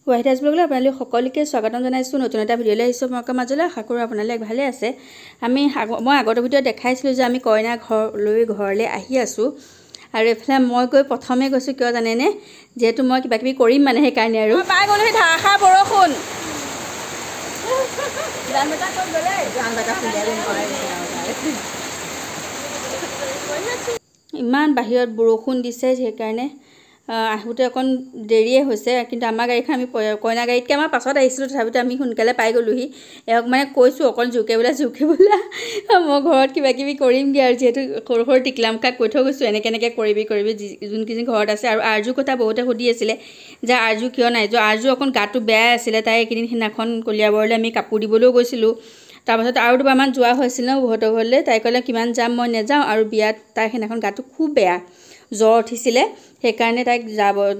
White house ব্লগলৈ আপোনালোক সকলোকে স্বাগতম জনাইছোঁ। নতুন এটা ভিডিঅ'লৈ আহিছোঁ আপোনালোকৰ মাজলৈ। আশা কৰোঁ আপোনালোক ভালে আছে। মই আগতে ভিডিঅ'ত দেখাইছিলোঁ যে আমি কইনা ঘৰলৈ আহি আছোঁ। আৰু এইফালে মই গৈ প্ৰথমে গৈছোঁ কিয় জানেনে, যিহেতু মই কিবা কিবি কৰিম মানে সেইকাৰণে। আৰু পাই গ'লো সেই ধাৰাসাৰ বৰষুণ। ইমান বাহিৰত বৰষুণ দিছে, সেইকাৰণে আহোঁতে অকণ দেৰিয়ে হৈছে। কিন্তু আমাৰ গাড়ীখন আমি কইনা গাড়ীতকৈ আমাৰ পাছত আহিছিলোঁ, তথাপিতো আমি সোনকালে পাই গ'লোহি। এওক মানে কৈছোঁ অকণ জোৰকৈ বোলে মই ঘৰত কিবা কিবি কৰিমগৈ। আৰু যিহেতু সৰু সৰু টিকলামকাক কৈ থৈ গৈছোঁ এনেকৈ কৰিবি যোনকেইজনী ঘৰত আছে। আৰু আৰজুৰ কথা বহুতে সুধি আছিলে যে আৰজু কিয় নাই যোৱা। আৰজু অকণ গাটো বেয়া আছিলে, তাই এইকেইদিন সিদিনাখন কলিয়াবৰলৈ আমি কাপোৰ দিবলৈও গৈছিলোঁ। তাৰপাছত আৰু দুবাৰমান যোৱা হৈছিল ন বহুতৰ ঘৰলৈ। তাই ক'লে কিমান যাম, মই নাযাওঁ। আৰু বিয়াত তাই সেইদিনাখন গাটো খুব বেয়া, জ্বৰ উঠিছিলে, সেইকাৰণে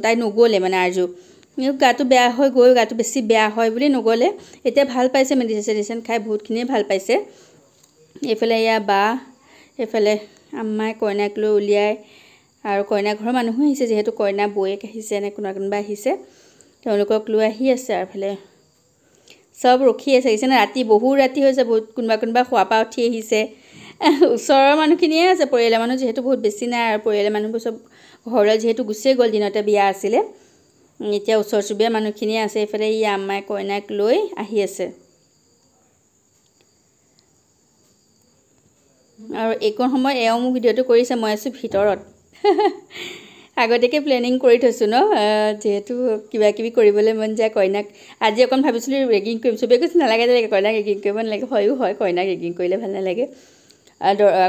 তাই নগ'লে মানে। আৰজু গাটো বেয়া হৈ গৈ গাটো বেছি বেয়া হয় বুলি নগ'লে। এতিয়া ভাল পাইছে, মেডিচিন খাই বহুতখিনিয়ে ভাল পাইছে। এইফালে এয়া বা, এইফালে আম্মাই কইনাক লৈ উলিয়াই, আৰু কইনা ঘৰৰ মানুহো আহিছে, যিহেতু কইনা বৌয়েক আহিছে, এনে কোনোবা আহিছে, তেওঁলোকক লৈ আহি আছে। আৰু এইফালে চব ৰখি আছে নে, ৰাতি বহুত ৰাতি হৈছে, বহুত কোনোবা শোৱাৰ পৰা উঠি আহিছে। ওচৰৰ মানুহখিনিয়ে আছে, পৰিয়ালৰ মানুহ যিহেতু বহুত বেছি নাই। আৰু পৰিয়ালৰ মানুহবোৰ চব ঘৰলৈ যিহেতু গুচিয়ে গ'ল, দিনতে বিয়া আছিলে। এতিয়া ওচৰ চুবুৰীয়া মানুহখিনিয়ে আছে। এইফালে ই আম্মাই কইনাক লৈ আহি আছে। আৰু এইকণ সময়ত এওঁ মোক ভিডিঅ'টো কৰিছে, মই আছোঁ ভিতৰত। আগতীয়াকৈ প্লেনিং কৰি থৈছোঁ ন, যিহেতু কিবা কিবি কৰিবলৈ মন যায়। কইনাক আজি অকণ ভাবিছিলোঁ ৰেগিং কৰিম, চবেই কৈছে নালাগে যে কইনাক ৰেগিং কৰিব নালাগে। হয়ো হয়, কইনাক ৰেগিং কৰিলে ভাল নালাগে।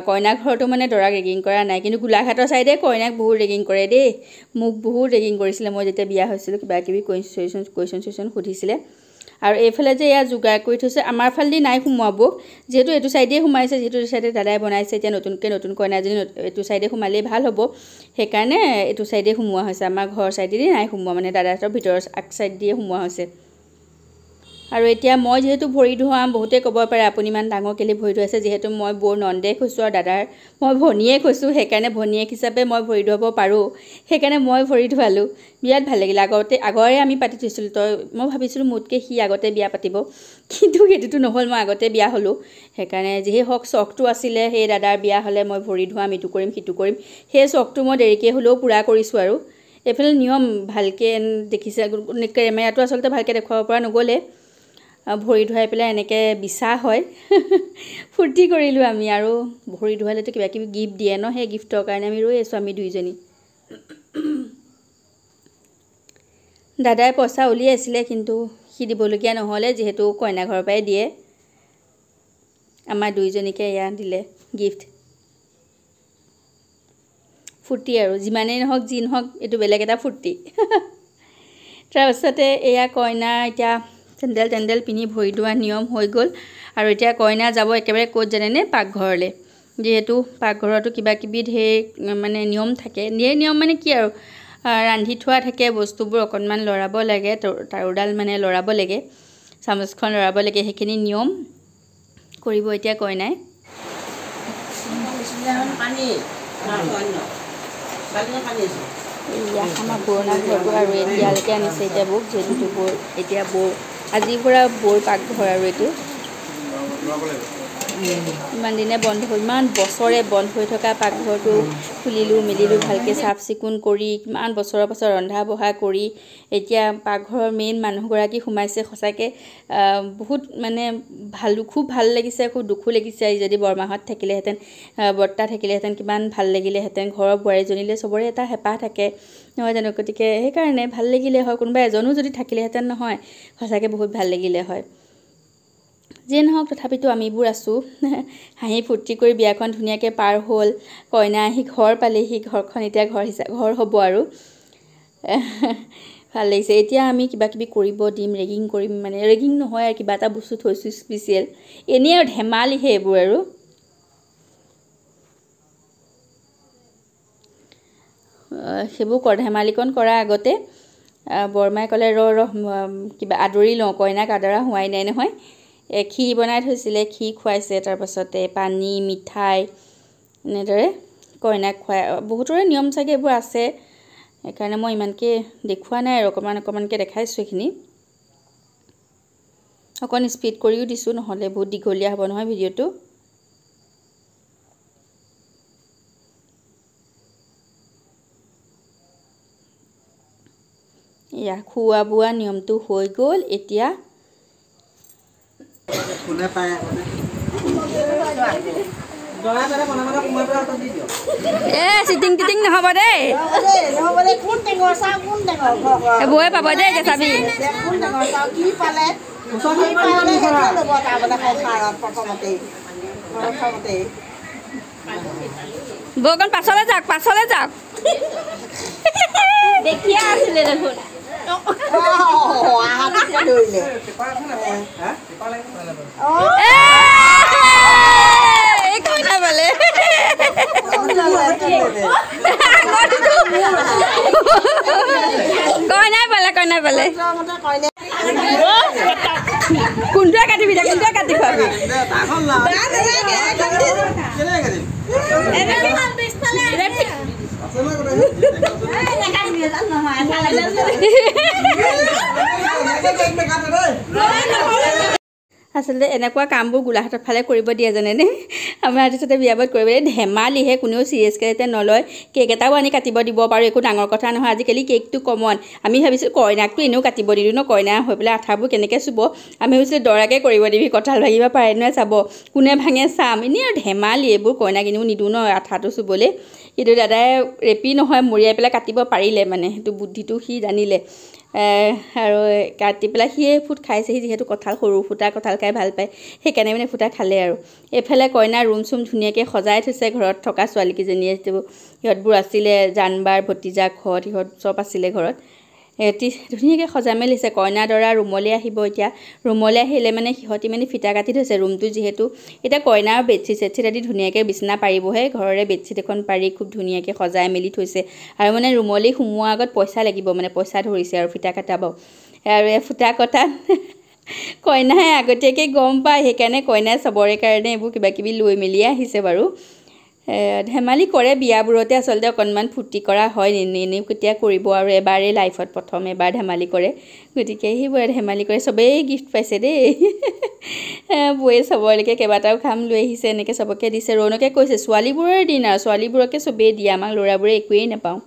কইনা ঘৰতো মানে দৰাক ৰেগিং কৰা নাই, কিন্তু গোলাঘাটৰ ছাইডে কইনাক বহুত ৰেগিং কৰে দেই। মোক বহুত ৰেগিং কৰিছিলে মই যেতিয়া বিয়া হৈছিলোঁ, কিবা কিবি কুৱেশ্যন সুধিছিলে। আৰু এইফালে যে এয়া যোগাৰ কৰি থৈছে, আমাৰ ফালেদি নাই সোমোৱাব, যিহেতু এইটো ছাইডেই সোমাইছে, যিহেতু এইটো ছাইডে দাদাই বনাইছে। এতিয়া নতুন কইনাজনী এইটো ছাইডে সোমালেই ভাল হ'ব, সেইকাৰণে এইটো ছাইডেই সোমোৱা হৈছে। আমাৰ ঘৰৰ ছাইডেদি নাই সোমোৱা, মানে দাদাহঁতৰ ভিতৰৰ আগ ছাইড দিয়ে সোমোৱা হৈছে। আৰু এতিয়া মই যিহেতু ভৰি ধুৱাম, বহুতে ক'ব পাৰে আপুনি ইমান ডাঙৰ কেলে ভৰি ধুৱাইছে, যিহেতু মই বৌৰ নন্দেক হৈছোঁ আৰু দাদাৰ মই ভনীয়েক হৈছোঁ, সেইকাৰণে ভনীয়েক হিচাপে মই ভৰি ধুৱাব পাৰোঁ, সেইকাৰণে মই ভৰি ধুৱালোঁ। বিৰাট ভাল লাগিলে। আগৰে আমি পাতি থৈছিলোঁ, মই ভাবিছিলোঁ মোতকৈ সি আগতে বিয়া পাতিব, কিন্তু সেইটোতো নহ'ল, মই আগতে বিয়া হ'লোঁ। সেইকাৰণে যিহে হওক চখটো আছিলে, সেই দাদাৰ বিয়া হ'লে মই ভৰি ধুৱাম, ইটো কৰিম সিটো কৰিম, সেই চখটো মই দেৰিকৈ হ'লেও পূৰা কৰিছোঁ। আৰু এইফালে নিয়ম ভালকৈ দেখিছে, কেমেৰাটো আচলতে ভালকৈ দেখুৱাব পৰা নগ'লে। ভৰি ধুৱাই পেলাই এনেকৈ বিচা হয়। ফূৰ্তি কৰিলোঁ আমি। আৰু ভৰি ধুৱালেতো কিবা কিবি গিফ্ট দিয়ে ন, সেই গিফ্টৰ কাৰণে আমি ৰৈ আছোঁ, আমি দুইজনী। দাদাই পইচা উলিয়াইছিলে, কিন্তু সি দিবলগীয়া নহ'লে, যিহেতু কইনা ঘৰৰ পৰাই দিয়ে। আমাৰ দুইজনীকে এয়া দিলে গিফ্ট। ফূৰ্তি আৰু যিমানেই নহওক যি নহওক, এইটো বেলেগ এটা ফূৰ্তি। তাৰপাছতে এয়া কইনা এতিয়া চেণ্ডেল পিন্ধি ভৰি ধোৱা নিয়ম হৈ গ'ল। আৰু এতিয়া কইনা যাব একেবাৰে ক'ত জানেনে, পাকঘৰলৈ। যিহেতু পাকঘৰতো কিবা কিবি ঢেৰ মানে নিয়ম থাকে। নিয়ম মানে কি আৰু, ৰান্ধি থোৱা থাকে বস্তুবোৰ, অকণমান লৰাব লাগে, তাৰুডাল মানে লৰাব লাগে, চামুচখন লৰাব লাগে, সেইখিনি নিয়ম কৰিব এতিয়া কইনাই। এয়া আমাৰ পুৰণা ঘৰটো, আৰু এতিয়ালৈকে আনিছে এতিয়া বৌক, যিহেতু বৌ এতিয়া আজিৰ পৰা বৌৰ পাকঘৰ। আৰু এইটো ইমান দিনে বন্ধ হৈ, ইমান বছৰে বন্ধ হৈ থকা পাকঘৰটো খুলিলোঁ মেলিলোঁ ভালকৈ চাফ চিকুণ কৰি, কিমান বছৰৰ পাছত ৰন্ধা বঢ়া কৰি এতিয়া পাকঘৰৰ মেইন মানুহগৰাকী সোমাইছে। সঁচাকৈ বহুত মানে খুব ভাল লাগিছে, খুব দুখো লাগিছে। যদি বৰমাহঁত থাকিলেহেঁতেন, বৰ্তা থাকিলেহেঁতেন, কিমান ভাল লাগিলেহেঁতেন। ঘৰৰ বোৱাৰীজনীলৈ চবৰে এটা হেঁপাহ থাকে নহয় জানো, গতিকে সেইকাৰণে ভাল লাগিলে হয়, কোনোবা এজনো যদি থাকিলেহেঁতেন নহয়, সঁচাকৈ বহুত ভাল লাগিলে হয়। যিয়ে নহওক, তথাপিতো আমিবোৰ আছোঁ, হাঁহি ফূৰ্তি কৰি বিয়াখন ধুনীয়াকৈ পাৰ হ'ল। কইনা আহি ঘৰ পালেহি, ঘৰখন এতিয়া ঘৰ হ'ব। আৰু ভাল লাগিছে। এতিয়া আমি কিবা কিবি কৰিব দিম, ৰেগিং কৰিম, মানে ৰেগিং নহয় আৰু কিবা এটা বস্তু থৈছোঁ স্পেচিয়েল, এনেই আৰু ধেমালিহে এইবোৰ। আৰু সেইবোৰ ধেমালিকণ কৰাৰ আগতে বৰমাই ক'লে ৰ কিবা আদৰি লওঁ, কইনাক আদৰা হোৱাই নাই নহয়। খীৰ বনাই থৈছিলে, খীৰ খুৱাইছে, তাৰপাছতে পানী মিঠাই এনেদৰে কইনাক খুৱাই। বহুতৰে নিয়ম চাগে এইবোৰ আছে, সেইকাৰণে মই ইমানকৈ দেখুওৱা নাই আৰু অকণমানকৈ দেখাইছোঁ এইখিনি অকণ স্পীড কৰিও দিছোঁ নহ'লে বহুত দীঘলীয়া হ'ব নহয় ভিডিঅ'টো ইয়া খোৱা বোৱা নিয়মটো হৈ গ'ল এতিয়া কোনে পায় দৰা দৰা মনে মনে কুমাৰ পৰা দি দিও চিটিং টিটিং নহ'ব দেই নহ'ব দেই কোন টেঙৰ চাওঁ কোন টেঙৰ বৌয়ে পাব দেই এতিয়া চাবি কোন টেঙৰ চাওঁ কি পালে বৌ অকণ পাছলৈ যাওক দেখিয়ে আছিলে দেখোন কইনা পালে কোনটোৱে কাটিবি কোনটোৱে কাটি খুৱাবি আচলতে এনেকুৱা কামবোৰ গোলাঘাটৰ ফালে কৰিব দিয়ে জানেনে আমাৰ আৰ্টিষ্টতে বিয়াবাদ কৰিবলৈ ধেমালিহে কোনেও চিৰিয়াছকৈ এতিয়া নলয় কেক এটাও আনি কাটিব দিব পাৰোঁ একো ডাঙৰ কথা নহয় আজিকালি কেকটো কমন আমি ভাবিছোঁ কইনাকটো এনেও কাটিব দিলোঁ ন কইনা হৈ পেলাই আঠাবোৰ কেনেকৈ চুব আমি ভাবিছিলোঁ দৰাকৈ কৰিব দিবি কঁঠাল ভাঙিব পাৰে নহয় চাব কোনে ভাঙে চাম এনেই আৰু ধেমালি এইবোৰ কইনাক এনেও নিদিওঁ ন আঠাটো চুবলৈ কিন্তু দাদাই ৰেপি নহয় মৰিয়াই পেলাই কাটিব পাৰিলে মানে সেইটো বুদ্ধিটো সি জানিলে আৰু কাটি পেলাই সিয়ে ফুট খাইছেহি যিহেতু কঁঠাল সৰু ফুটা কঁঠাল খাই ভাল পায় সেইকাৰণে মানে ফুটা খালে আৰু এইফালে কইনা ৰুম চুম ধুনীয়াকৈ সজাই থৈছে ঘৰত থকা ছোৱালীকেইজনীয়ে সিহঁতবোৰ আছিলে জানবাৰ ভতিজাকহঁত সিহঁত চব আছিলে ঘৰত ধুনীয়াকৈ সজাই মেলিছে কইনা দৰা ৰুমলৈ আহিব এতিয়া ৰুমলৈ আহিলে মানে সিহঁতি মানে ফিটা কাটি থৈছে ৰুমটো যিহেতু এতিয়া কইনাৰ বেডশ্বীট চেডশ্বীট আদি ধুনীয়াকৈ বিচনা পাৰিবহে ঘৰৰে বেডশ্বীট এখন পাৰি খুব ধুনীয়াকৈ সজাই মেলি থৈছে আৰু মানে ৰুমলৈ সোমোৱাৰ আগত পইচা লাগিব মানে পইচা ধৰিছে আৰু ফিটা কটাব আৰু এই ফুটা কটাত কইনাই আগতীয়াকৈ গম পায় সেইকাৰণে কইনাই চবৰে কাৰণে এইবোৰ কিবাকিবি লৈ মেলিয়ে আহিছে বাৰু ধেমালি কৰে বিয়াবোৰতে আচলতে অকণমান ফূৰ্তি কৰা হয় এনেও কেতিয়া কৰিব আৰু এবাৰেই লাইফত প্ৰথম এবাৰ ধেমালি কৰে গতিকে সেইবোৰে ধেমালি কৰে চবেই গিফ্ট পাইছে দেই বৌয়ে চবলৈকে কেইবাটাও খাম লৈ আহিছে এনেকৈ চবকে দিছে ৰৌনকে কৈছে ছোৱালীবোৰৰ দিন আৰু ছোৱালীবোৰকে চবেই দিয়ে আমাক ল'ৰাবোৰে একোৱেই নাপাওঁ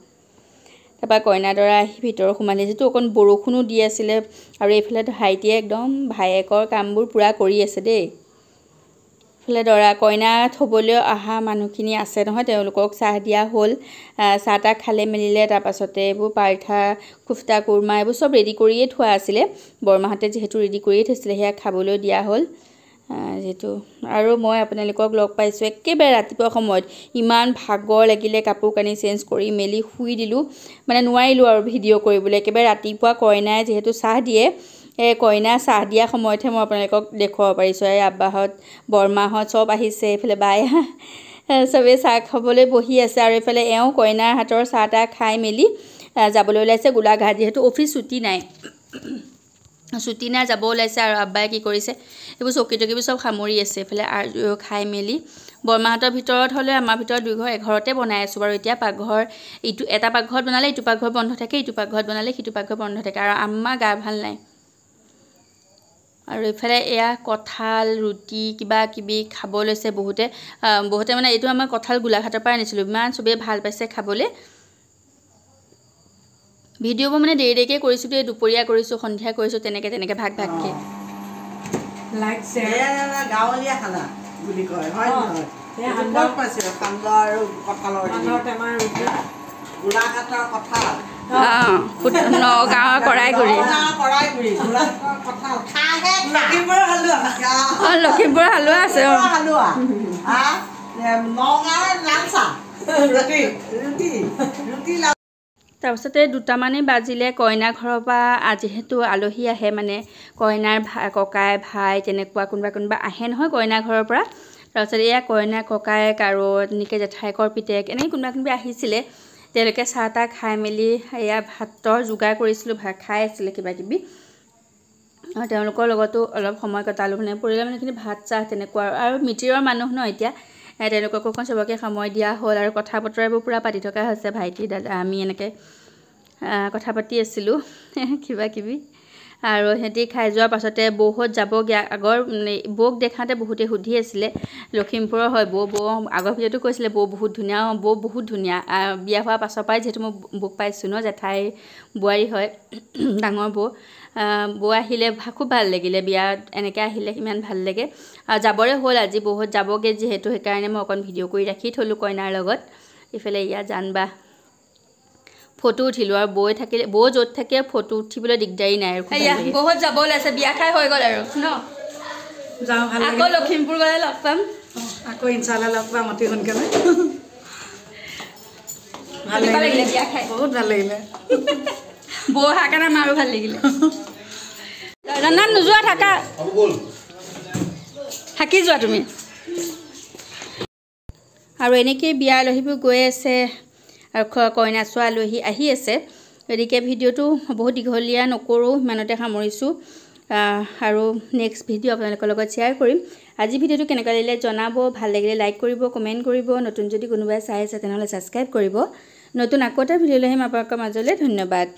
তাৰপৰা কইনা দৰা আহি ভিতৰত সোমালে যিটো অকণ বৰষুণো দি আছিলে আৰু এইফালে ভাইটিয়ে একদম ভায়েকৰ কামবোৰ পূৰা কৰি আছে দেই এইফালে দৰা কইনা থ'বলৈ অহা মানুহখিনি আছে নহয় তেওঁলোকক চাহ দিয়া হ'ল চাহ তাহ খালে মেলিলে তাৰপাছতে এইবোৰ পাৰঠা কুফ্তা কুৰমা এইবোৰ চব ৰেডি কৰিয়ে থোৱা আছিলে বৰমাহঁতে যিহেতু ৰেডি কৰিয়ে থৈছিলে সেয়া খাবলৈ দিয়া হ'ল যিহেতু আৰু মই আপোনালোকক লগ পাইছোঁ একেবাৰে ৰাতিপুৱা সময়ত ইমান ভাগৰ লাগিলে কাপোৰ কানি চেঞ্জ কৰি মেলি শুই দিলোঁ মানে নোৱাৰিলোঁ আৰু ভিডিঅ' কৰিবলৈ একেবাৰে ৰাতিপুৱা কইনাই যিহেতু চাহ দিয়ে এই কইনা চাহ দিয়া সময়তহে মই আপোনালোকক দেখুৱাব পাৰিছোঁ এই আব্বাহঁত বৰমাহঁত চব আহিছে এইফালে বাই চবেই চাহ খাবলৈ বহি আছে আৰু এইফালে এওঁ কইনাৰ হাতৰ চাহ তাহ খাই মেলি যাবলৈ ওলাইছে গোলাঘাট যিহেতু অফিচ ছুটি নাই যাব ওলাইছে আৰু আব্বাই কি কৰিছে এইবোৰ চকী টকীবোৰ চব সামৰি আছে এইফালে আৰু খাই মেলি বৰমাহঁতৰ ভিতৰত হ'লে আমাৰ ভিতৰত দুইঘৰ এঘৰতে বনাই আছোঁ বাৰু এতিয়া পাকঘৰ ইটো এটা পাকঘৰত বনালে ইটো পাকঘৰ বন্ধ থাকে ইটো পাকঘৰত বনালে সিটো পাকঘৰ বন্ধ থাকে আৰু আমাৰ গা ভাল নাই আৰু এইফালে এয়া কঁঠাল ৰুটি কিবা কিবি খাব লৈছে বহুতে মানে এইটো আমাৰ কঁঠাল গোলাঘাটৰ পৰা আনিছিলোঁ ইমান চবেই ভাল পাইছে খাবলৈ ভিডিঅ'বোৰ মানে দেৰিকৈ কৰিছোঁ দেই দুপৰীয়া কৰিছোঁ সন্ধিয়া কৰিছোঁ তেনেকৈ ভাগকৈ লাইক শ্বেয়াৰ গাঁৱলীয়া খানা বুলি কয় হয় নহয় ক'ত পাইছে সান্দহ আৰু কঁঠালৰ টেমাৰ ৰুটি গোলাঘাটৰ কঁঠাল নগাঁৱৰ কৰাইগুৰি লখিমপুৰৰ হালোৱা আছে তাৰপিছতে দুটামানেই বাজিলে কইনা ঘৰৰ পৰা যিহেতু আলহী আহে মানে কইনাৰ ককাই ভাই তেনেকুৱা কোনোবা আহে নহয় কইনা ঘৰৰ পৰা তাৰপিছত এয়া কইনা ককায়েক আৰু এনেকৈ জেঠাইকৰ পিতেক এনেকৈ কোনোবা আহিছিলে তেওঁলোকে চাহ তাহ খাই মেলি এয়া ভাতৰ যোগাৰ কৰিছিলোঁ ভাত খাই আছিলে কিবাকিবি আৰু তেওঁলোকৰ লগতো অলপ সময় কটালোঁ মানে পৰিয়ালৰ মানুহখিনি ভাত চাহ তেনেকুৱা আৰু মিতিৰৰ মানুহ ন এতিয়া তেওঁলোককো অকণ চবকে সময় দিয়া হ'ল আৰু কথা বতৰাবোৰ পূৰা পাতি থকা হৈছে ভাইটি দাদা আমি এনেকৈ কথা পাতি আছিলোঁ কিবা কিবি আৰু সিহঁতি খাই যোৱাৰ পাছতে বৌহঁত যাবগৈ আগৰ বৌক দেখাতে বহুতে সুধি আছিলে লখিমপুৰৰ হয় বৌ আগৰ ভিডিঅ'টো কৈছিলে বৌ বহুত ধুনীয়া বৌ বহুত ধুনীয়া বিয়া হোৱাৰ পাছৰ পৰাই যিহেতু মই বৌক পাইছোঁ ন জেঠাই বোৱাৰী হয় ডাঙৰ বৌ আহিলে খুব ভাল লাগিলে বিয়াত এনেকৈ আহিলে ইমান ভাল লাগে আৰু যাবৰে হ'ল আজি বৌহঁত যাবগৈ যিহেতু সেইকাৰণে মই অকণ ভিডিঅ' কৰি ৰাখি থ'লোঁ কইনাৰ লগত ইফালে ইয়াত জানবা ফটো উঠিলোঁ আৰু বৌ য'ত থাকে ফটো উঠিবলৈ দিগদাৰী নাই আৰু বহুত যাব ওলাইছে বিয়া খাই হৈ গ'ল আৰু ন যাওঁ ভাল আকৌ লখিমপুৰ গ'লে লগ পাম আকৌ ইনশাল্লাহ লগ পাম অতি সোনকালে ভাল লাগিলে বিয়া খাই বহুত ভাল লাগিলে বৌ অহাৰ কাৰণে আমাৰো ভাল লাগিলে জানাত নোযোৱা থাকি যোৱা তুমি আৰু এনেকৈ বিয়া আলহীবোৰ গৈ আছে আৰু কইনা চোৱা আলহী আহি আছে গতিকে ভিডিঅ'টো বহুত দীঘলীয়া নকৰোঁ ইমানতে সামৰিছোঁ আৰু নেক্সট ভিডিঅ' আপোনালোকৰ লগত শ্বেয়াৰ কৰিম আজি ভিডিঅ'টো কেনেকুৱা লাগিলে জনাব ভাল লাগিলে লাইক কৰিব কমেণ্ট কৰিব নতুন যদি কোনোবাই চাই আছে তেনেহ'লে ছাবস্ক্ৰাইব কৰিব নতুন আকৌ এটা ভিডিঅ' লৈ আহিম আপোনালোকৰ মাজলৈ ধন্যবাদ